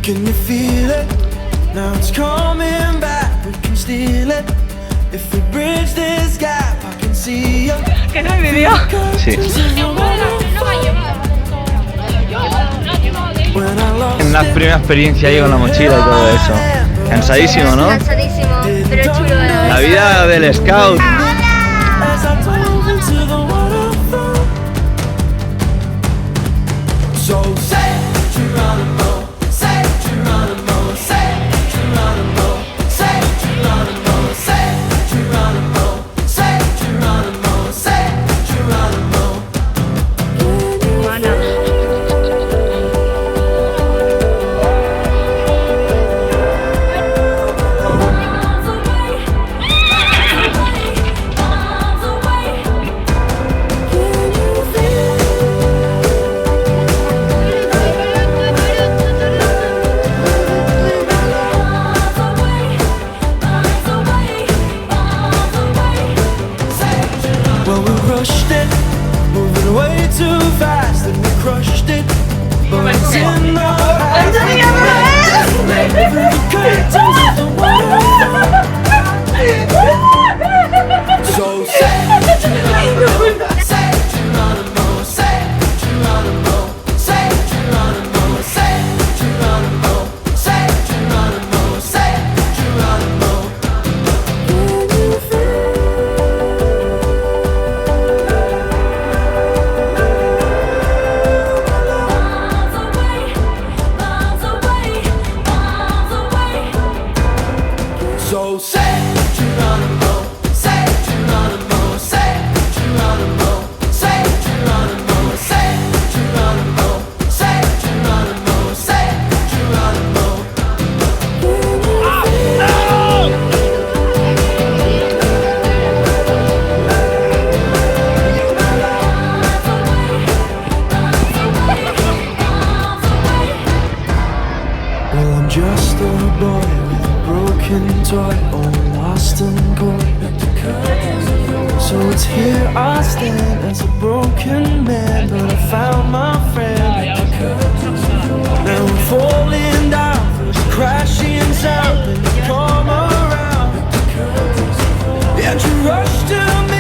Can you feel it? Now it's coming back, we can steal it. If we bridge this gap, I can see you. ¿Que no hay vídeo? Sí. Una primera experiencia ahí con la mochila y todo eso. Cansadísimo, ¿no? Cansadísimo, pero chulo. La vida del scout. As I dove into the waterfall. So say Geronimo, say Geronimo, say Geronimo, say Geronimo, say Geronimo, say Geronimo, say Geronimo. Well, we rushed it, moving way too fast, and we crushed it. But it's in the past. Through the curtains of the waterfall. So say Geronimo, say Geronimo, say Geronimo, say Geronimo, say Geronimo, say Geronimo, say Geronimo. So say Geronimo, say Geronimo, say Geronimo, say Geronimo, say Geronimo, say Geronimo, say Geronimo. Well, I'm just a boy with a broken toy, all lost and cold. So it's here I stand as a broken man, but I found my friend. Now I'm falling down, first crashing sound, then you come around. And you rush to me.